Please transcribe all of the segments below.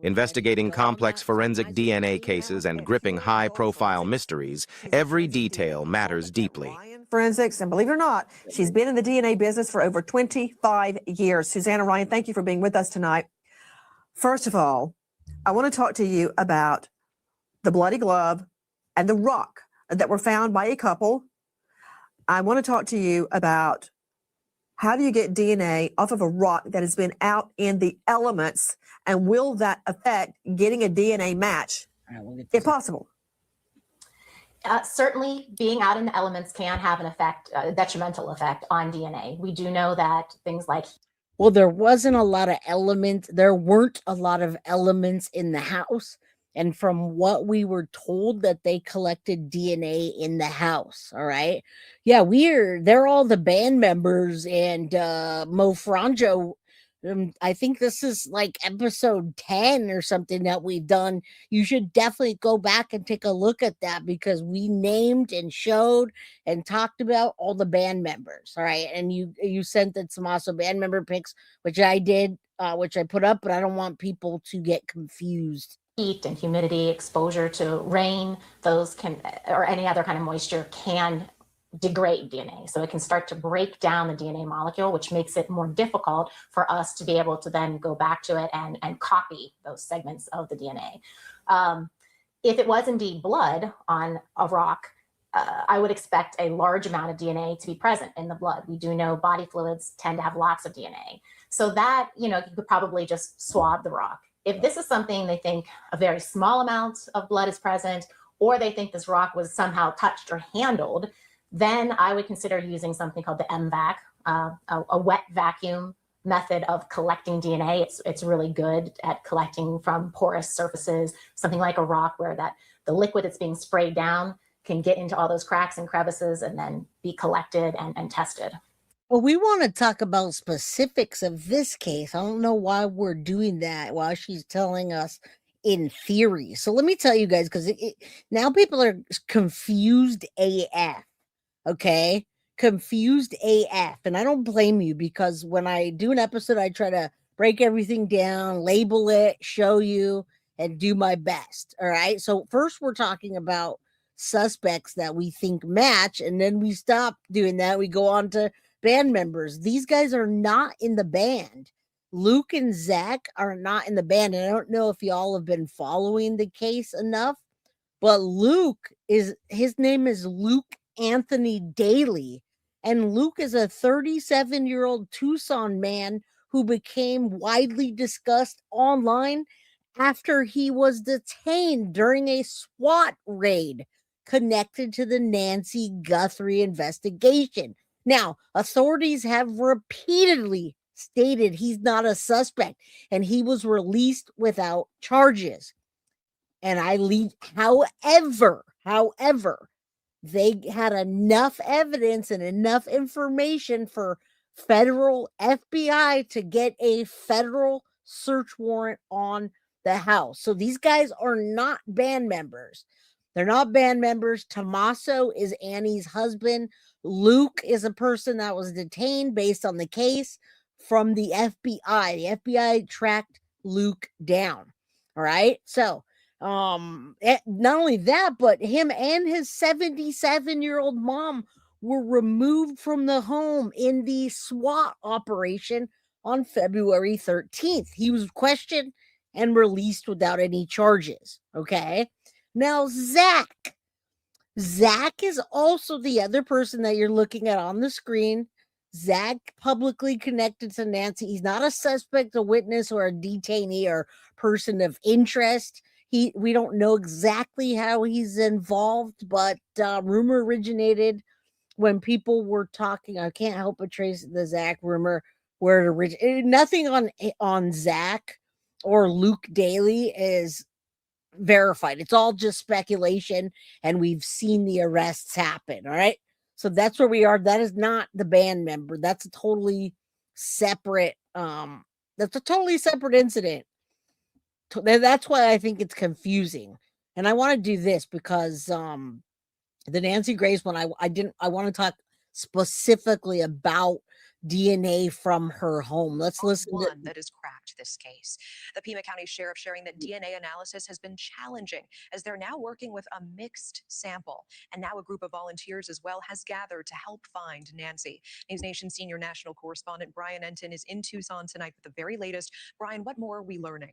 Investigating complex forensic DNA cases and gripping high-profile mysteries, every detail matters deeply. Forensics, and believe it or not, she's been in the DNA business for over 25 years. Susanna Ryan, thank you for being with us tonight. First of all, I want to talk to you about the bloody glove and the rock that were found by a couple. I want to talk to you about how do you get DNA off of a rock that has been out in the elements, and will that affect getting a DNA match, if possible? Certainly, being out in the elements can have an effect, a detrimental effect on DNA. We do know that things like... Well, there wasn't a lot of elements. There weren't a lot of elements in the house. And from what we were told, that they collected DNA in the house. All right. Yeah, they're all the band members, and Mo Franjo. I think this is like episode 10 or something that we've done. You should definitely go back and take a look at that, because we named and showed and talked about all the band members. All right. And you sent in some awesome band member pics, which I did, which I put up, but I don't want people to get confused. Heat and humidity, exposure to rain, those can, or any other kind of moisture, can degrade DNA. So it can start to break down the DNA molecule, which makes it more difficult for us to be able to then go back to it and copy those segments of the DNA. If it was indeed blood on a rock, I would expect a large amount of DNA to be present in the blood. We do know body fluids tend to have lots of DNA. So that, you could probably just swab the rock. If this is something they think a very small amount of blood is present, or they think this rock was somehow touched or handled, then I would consider using something called the MVAC, a wet vacuum method of collecting DNA. It's really good at collecting from porous surfaces, something like a rock, where the liquid that's being sprayed down can get into all those cracks and crevices and then be collected and tested. Well, we want to talk about specifics of this case. I don't know why we're doing that while she's telling us in theory. So let me tell you guys, because now people are confused AF. Okay? Confused AF. And I don't blame you, because when I do an episode, I try to break everything down, label it, show you, and do my best. All right? So first we're talking about suspects that we think match, and then we stop doing that. We go on to band members. These guys are not in the band. Luke and Zach are not in the band. And I don't know if y'all have been following the case enough, but his name is Luke Anthony Daly. And Luke is a 37-year-old Tucson man who became widely discussed online after he was detained during a SWAT raid connected to the Nancy Guthrie investigation. Now, authorities have repeatedly stated he's not a suspect, and he was released without charges. And however, they had enough evidence and enough information for federal FBI to get a federal search warrant on the house. So these guys are not band members. They're not band members. Tommaso is Annie's husband. Luke is a person that was detained based on the case from the FBI. The FBI tracked Luke down. All right. So, not only that, but him and his 77-year-old mom were removed from the home in the SWAT operation on February 13th. He was questioned and released without any charges. Okay. Now, Zach is also the other person that you're looking at on the screen. Zach publicly connected to Nancy. He's not a suspect, a witness, or a detainee or person of interest. We don't know exactly how he's involved, but rumor originated when people were talking. I can't help but trace the Zach rumor where it originated. Nothing on Zach or Luke Daly is verified. It's all just speculation, and we've seen the arrests happen. All right. So that's where we are. That is not the band member. That's a totally separate incident. That's why I think it's confusing. And I want to do this because the Nancy Grace one, I want to talk specifically about DNA from her home. Let's listen to. One that has cracked this case. The Pima County Sheriff sharing that DNA analysis has been challenging as they're now working with a mixed sample. And now a group of volunteers as well has gathered to help find Nancy. News Nation senior national correspondent Brian Enton is in Tucson tonight with the very latest. Brian, what more are we learning?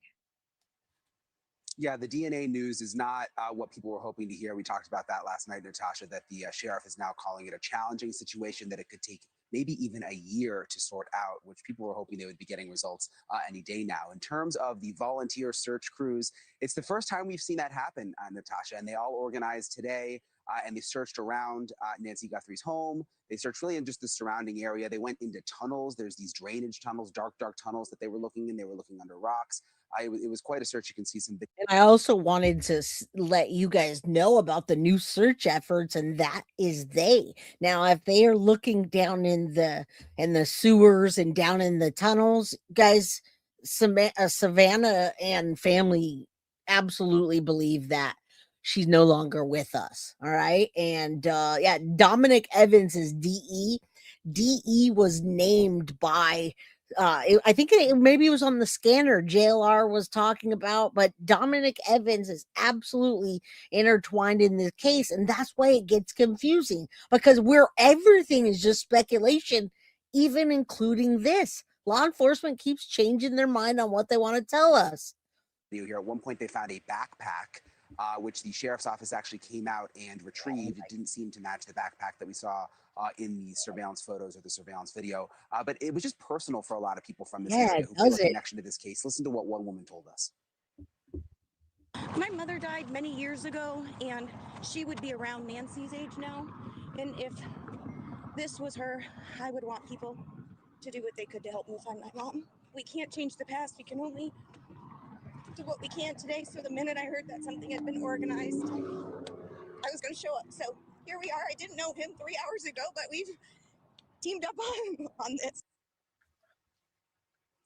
Yeah, the DNA news is not what people were hoping to hear. We talked about that last night, Natasha, that the sheriff is now calling it a challenging situation, that it could take maybe even a year to sort out, which people were hoping they would be getting results any day now. In terms of the volunteer search crews, it's the first time we've seen that happen, Natasha, and they all organized today. And they searched around Nancy Guthrie's home. They searched really in just the surrounding area. They went into tunnels. There's these drainage tunnels, dark tunnels that they were looking in. They were looking under rocks. It was quite a search. You can see some. And I also wanted to let you guys know about the new search efforts, and that is they. Now, if they are looking down in the sewers and down in the tunnels, guys, Savannah and family absolutely believe that she's no longer with us. All right, and yeah, Dominic Evans is DE. DE was named by I think maybe it was on the scanner JLR was talking about, but Dominic Evans is absolutely intertwined in this case, and that's why it gets confusing, because everything is just speculation, even including this. Law enforcement keeps changing their mind on what they want to tell us. Here, at one point, they found a backpack, which the sheriff's office actually came out and retrieved. It didn't seem to match the backpack that we saw in the surveillance photos or the surveillance video, but it was just personal for a lot of people from this area who feel a connection to this case. Listen to what one woman told us. My mother died many years ago, and she would be around Nancy's age now. And if this was her, I would want people to do what they could to help me find my mom. We can't change the past. We can only do what we can today. So the minute I heard that something had been organized, I was going to show up. So here we are. I didn't know him 3 hours ago, but we've teamed up on this.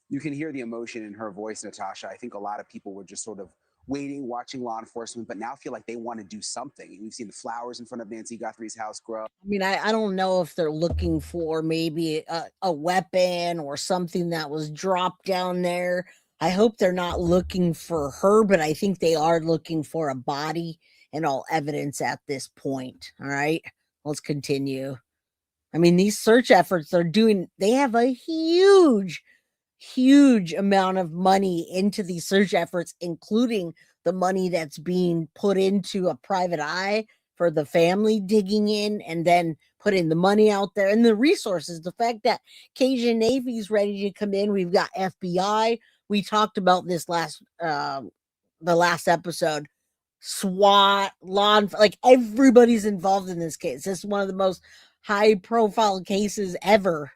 You can hear the emotion in her voice, Natasha. I think a lot of people were just sort of waiting, watching law enforcement, but now feel like they want to do something. We've seen the flowers in front of Nancy Guthrie's house grow. I mean, I don't know if they're looking for maybe a weapon or something that was dropped down there. I hope they're not looking for her, but I think they are looking for a body and all evidence at this point. All right, let's continue. I mean, these search efforts they have a huge amount of money into these search efforts, including the money that's being put into a private eye for the family digging in and then putting the money out there and the resources. The fact that Cajun Navy is ready to come in. We've got FBI. We talked about this the last episode. SWAT, like everybody's involved in this case. This is one of the most high profile cases ever.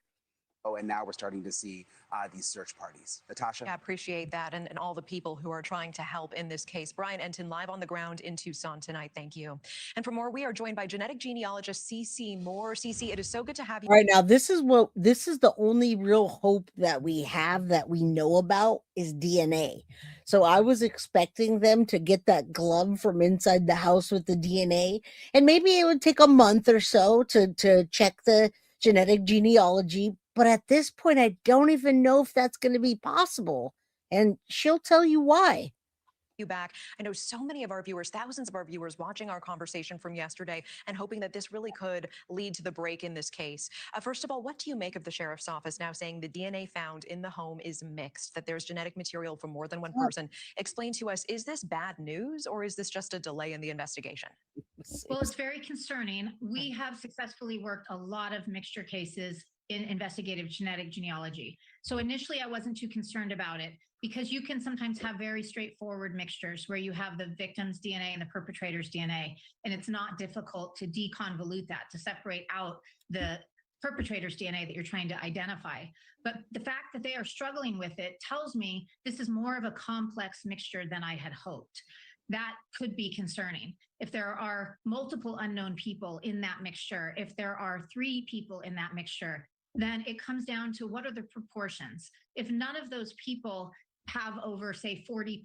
Oh, and now we're starting to see these search parties. Natasha? I appreciate that, and all the people who are trying to help in this case. Brian Enton live on the ground in Tucson tonight. Thank you. And for more, we are joined by genetic genealogist CC Moore. CC, it is so good to have you. All right, now this is the only real hope that we have that we know about is DNA. So I was expecting them to get that glove from inside the house with the DNA, and maybe it would take a month or so to check the genetic genealogy. But at this point, I don't even know if that's going to be possible. And she'll tell you why. You back. I know so many of our viewers, thousands of our viewers watching our conversation from yesterday and hoping that this really could lead to the break in this case. First of all, what do you make of the sheriff's office now saying the DNA found in the home is mixed, that there's genetic material from more than one person? Explain to us, is this bad news or is this just a delay in the investigation? Well, it's very concerning. We have successfully worked a lot of mixture cases in investigative genetic genealogy. So initially I wasn't too concerned about it because you can sometimes have very straightforward mixtures where you have the victim's DNA and the perpetrator's DNA, and it's not difficult to deconvolute that, to separate out the perpetrator's DNA that you're trying to identify. But the fact that they are struggling with it tells me this is more of a complex mixture than I had hoped. That could be concerning. If there are multiple unknown people in that mixture, if there are 3 people in that mixture, then it comes down to what are the proportions. If none of those people have over, say, 40%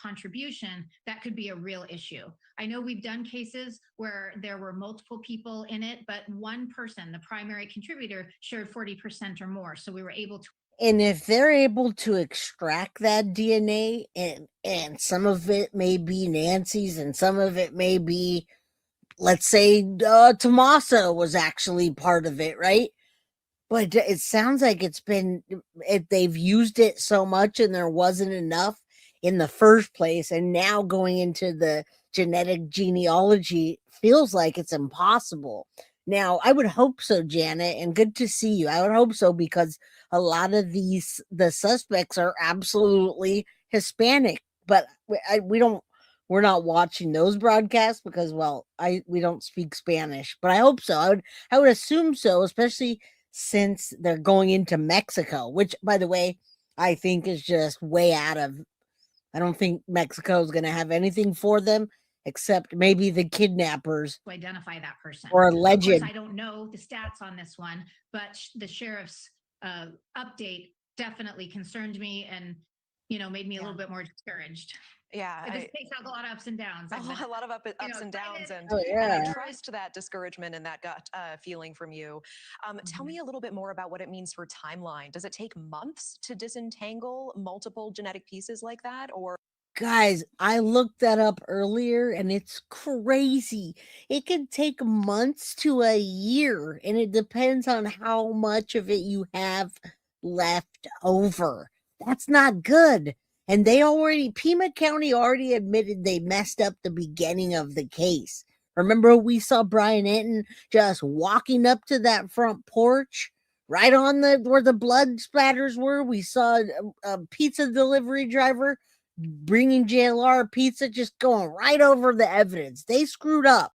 contribution, that could be a real issue. I know we've done cases where there were multiple people in it, but one person, the primary contributor, shared 40% or more. So we were able to. And if they're able to extract that DNA, and some of it may be Nancy's and some of it may be, let's say, Tommaso was actually part of it, right? But it sounds like they've used it so much and there wasn't enough in the first place. And now going into the genetic genealogy feels like it's impossible. Now, I would hope so, Janet, and good to see you. I would hope so, because a lot of the suspects are absolutely Hispanic, but we're not watching those broadcasts because, well, we don't speak Spanish, but I hope so. I would assume so, especially since they're going into Mexico, which, by the way, I think is just way out of. I don't think Mexico is going to have anything for them except maybe the kidnappers To identify that person. or Of alleged. course, I don't know the stats on this one, but the sheriff's update definitely concerned me and, made me a little bit more discouraged. Yeah. This case has a lot of ups and downs. A lot of ups and downs, and yeah. I trust that discouragement and that gut feeling from you. Tell me a little bit more about what it means for timeline. Does it take months to disentangle multiple genetic pieces like that, or? Guys, I looked that up earlier and it's crazy. It can take months to a year, and it depends on how much of it you have left over. That's not good. And Pima County already admitted they messed up the beginning of the case. Remember, we saw Brian Enton just walking up to that front porch right on where the blood splatters were. We saw a pizza delivery driver bringing JLR pizza, just going right over the evidence. They screwed up.